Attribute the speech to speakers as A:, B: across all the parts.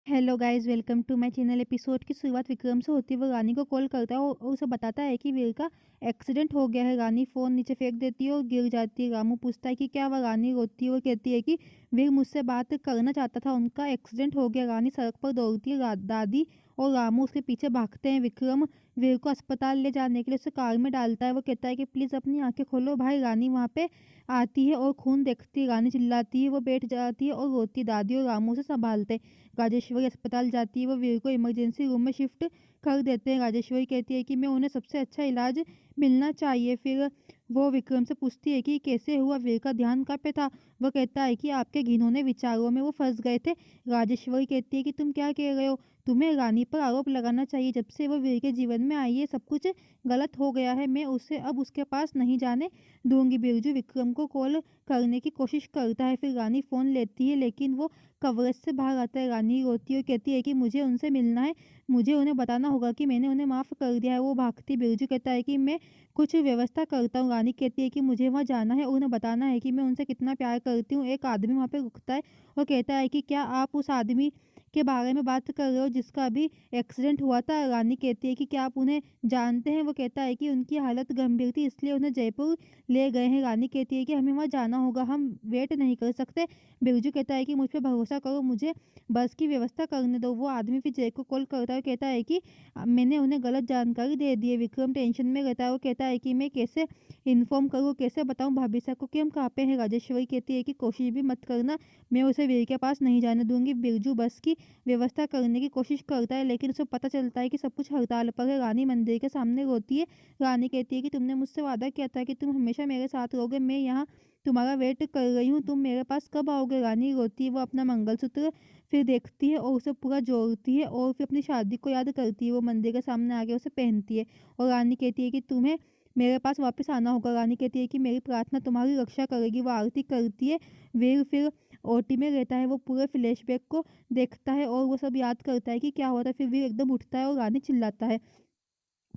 A: Hello guys, welcome to my channel. Episode की शुरुआत विक्रम से होती है। वो रानी को कॉल करता है और उसे बताता है कि वीर का एक्सीडेंट हो गया है। रानी फ़ोन नीचे फेंक देती है और गिर जाती है। रामू पूछता है कि क्या हुआ। रानी रोती है और कहती है कि वीर मुझसे बात करना चाहता था, उनका एक्सीडेंट हो गया। रानी सड़क पर दौड़ती है। दादी और रामू उसके पीछे भागते हैं। विक्रम वीर को अस्पताल ले जाने के लिए उसे कार में डालता है। वो कहता है कि प्लीज़ अपनी आंखें खोलो भाई। रानी वहाँ पे आती है और खून देखती है। रानी चिल्लाती है, वो बैठ जाती है और रोती है। दादी और रामू उसे संभालते हैं। राजेश्वरी अस्पताल जाती है। वो वीर को इमरजेंसी रूम में शिफ्ट कर देते हैं। राजेश्वरी कहती है कि मैं उन्हें सबसे अच्छा इलाज मिलना चाहिए। फिर वो विक्रम से पूछती है कि कैसे हुआ। वीर का ध्यान कहाँ पे था। वो कहता है कि आपके घिनौने विचारों में वो फंस गए थे। राजेश्वरी कहती है कि तुम क्या कह रहे हो। तुम्हें रानी पर आरोप लगाना चाहिए। जब से वो वीर के जीवन में आई है सब कुछ गलत हो गया है। मैं उसे अब उसके पास नहीं जाने दूंगी। बिरजू विक्रम को कॉल करने की कोशिश करता है। फिर रानी फ़ोन लेती है लेकिन वो कवरेज से बाहर आता है। रानी रोती है और कहती है कि मुझे उनसे मिलना है। मुझे उन्हें बताना होगा कि मैंने उन्हें माफ़ कर दिया है। वो भागती। बिरजू कहता है कि मैं कुछ व्यवस्था करता हूँ। रानी कहती है कि मुझे वहाँ जाना है और उन्हें बताना है कि मैं उनसे कितना प्यार करती हूँ। एक आदमी वहाँ पे रुकता है और कहता है कि क्या आप उस आदमी के बारे में बात कर रहे हो जिसका अभी एक्सीडेंट हुआ था। रानी कहती है कि क्या आप उन्हें जानते हैं। वो कहता है कि उनकी हालत गंभीर थी इसलिए उन्हें जयपुर ले गए हैं। रानी कहती है कि हमें वहाँ जाना होगा, हम वेट नहीं कर सकते। बिरजू कहता है कि मुझ पे भरोसा करो, मुझे बस की व्यवस्था करने दो। वो आदमी फिर जय को कॉल करता है और कहता है कि मैंने उन्हें गलत जानकारी दे दी है। विक्रम टेंशन में रहता है। वो कहता है कि मैं कैसे इन्फॉर्म करूँ, कैसे बताऊँ भाभी साहब को कि हम कहाँ पे हैं। राजेश्वरी कहती है कि कोशिश भी मत करना, मैं उसे वीर के पास नहीं जाने दूंगी। बिरजू बस की व्यवस्था करने की कोशिश करता है लेकिन उसे पता चलता है कि सब कुछ हड़ताल पर है। रानी मंदिर के सामने रोती है। रानी कहती है कि तुमने मुझसे वादा किया था कि तुम हमेशा मेरे साथ रहोगे। मैं यहाँ तुम्हारा वेट कर रही हूँ, तुम मेरे पास कब आओगे। रानी रोती है। वो अपना मंगलसूत्र फिर देखती है और उसे पूरा जोड़ती है और फिर अपनी शादी को याद करती है। वो मंदिर के सामने आके उसे पहनती है और रानी कहती है कि तुम्हें मेरे पास वापस आना होगा। रानी कहती है कि मेरी प्रार्थना तुम्हारी रक्षा करेगी। वो आरती करती है। वीर फिर ओटी में रहता है। वो पूरे फ्लैशबैक को देखता है और वो सब याद करता है कि क्या हुआ था। फिर वीर एकदम उठता है और रानी चिल्लाता है।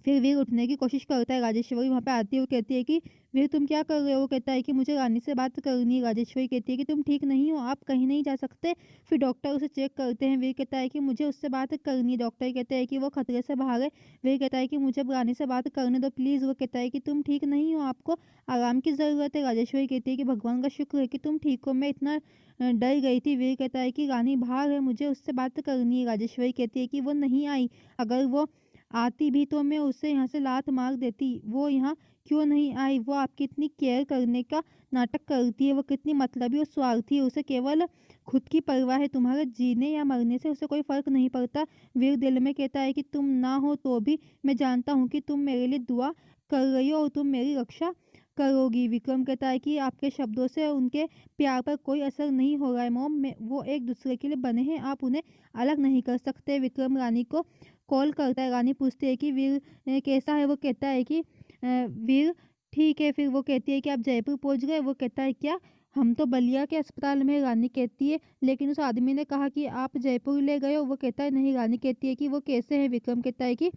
A: फिर वीर उठने की कोशिश करता है। राजेश्वरी वहाँ पे आती है और कहती है कि वीर तुम क्या कर रहे हो। वो कहता है कि मुझे रानी से बात करनी है। राजेश्वरी कहती है कि तुम ठीक नहीं हो, आप कहीं नहीं जा सकते। फिर डॉक्टर उसे चेक करते हैं। वीर कहता है कि मुझे उससे बात करनी है। डॉक्टर कहते हैं कि वो खतरे से बाहर है। वीर कहता है कि मुझे अब रानी से बात करने दो प्लीज़। वो कहता है कि तुम ठीक नहीं हो, आपको आराम की ज़रूरत है। राजेश्वरी कहती है कि भगवान का शुक्र है कि तुम ठीक हो, मैं इतना डर गई थी। वीर कहता है कि रानी बाहर है, मुझे उससे बात करनी है। राजेश्वरी कहती है कि वो नहीं आई, अगर वो आती भी तो मैं उसे यहाँ से लात मार देती। वो यहाँ क्यों नहीं आई। वो आपकी इतनी केयर करने का नाटक करती है। वो कितनी मतलबी और स्वार्थी है, उसे केवल खुद की परवाह है। तुम्हारे जीने या मरने से उसे कोई फर्क नहीं पड़ता। वीर दिल में कहता है कि तुम ना हो तो भी मैं जानता हूँ कि तुम मेरे लिए दुआ कर रही हो और तुम मेरी रक्षा करोगी। विक्रम कहता है कि आपके शब्दों से उनके प्यार पर कोई असर नहीं हो रहा है मॉम, में वो एक दूसरे के लिए बने हैं, आप उन्हें अलग नहीं कर सकते। विक्रम रानी को कॉल करता है। रानी पूछती है कि वीर कैसा है। वो कहता है कि वीर ठीक है। फिर वो कहती है कि आप जयपुर पहुंच गए। वो कहता है क्या, हम तो बलिया के अस्पताल में हैं। रानी कहती है लेकिन उस आदमी ने कहा कि आप जयपुर ले गए हो। वो कहता है नहीं। रानी कहती है कि वो कैसे हैं। विक्रम कहता है कि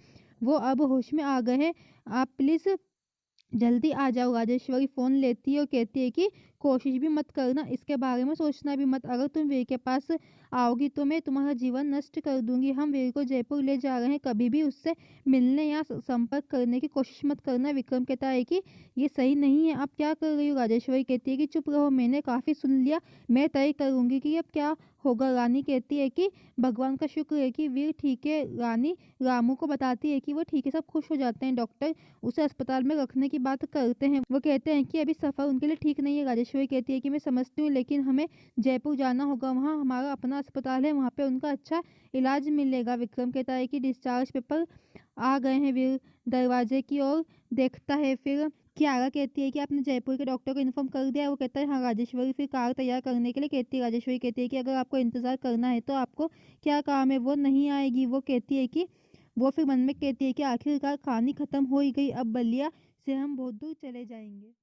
A: वो अब होश में आ गए हैं, आप प्लीज़ जल्दी आ जाओ। राजेश्वरी फ़ोन लेती है और कहती है कि कोशिश भी मत करना, इसके बारे में सोचना भी मत। अगर तुम वीर के पास आओगी तो मैं तुम्हारा जीवन नष्ट कर दूंगी। हम वीर को जयपुर ले जा रहे हैं, कभी भी उससे मिलने या संपर्क करने की कोशिश मत करना। विक्रम कहता है कि ये सही नहीं है, आप क्या कर रही हो। राजेश्वरी कहती है कि चुप रहो, मैंने काफ़ी सुन लिया, मैं तय करूंगी कि अब क्या होगा। रानी कहती है कि भगवान का शुक्र है कि वीर ठीक है। रानी रामू को बताती है कि वो ठीक है, सब खुश हो जाते हैं। डॉक्टर उसे अस्पताल में रखने की बात करते हैं। वो कहते हैं कि अभी सफ़र उनके लिए ठीक नहीं है। राजेश्वरी कहती है कि मैं समझती हूँ लेकिन हमें जयपुर जाना होगा, वहाँ हमारा अपना अस्पताल है, वहाँ पे उनका अच्छा इलाज मिलेगा। विक्रम कहता है कि डिस्चार्ज पेपर आ गए हैं। वीर दरवाजे की ओर देखता है। फिर कियारा कहती है कि आपने जयपुर के डॉक्टर को इन्फॉर्म कर दिया है। वो कहता है हाँ। राजेश्वरी फिर कार तैयार करने के लिए कहती है। राजेश्वरी कहती है कि अगर आपको इंतज़ार करना है तो आपको क्या काम है। वो नहीं आएगी। वो कहती है कि वो फिर मन में कहती है कि आखिरकार कहानी खत्म हो ही गई, अब बलिया से हम बहुत दूर चले जाएंगे।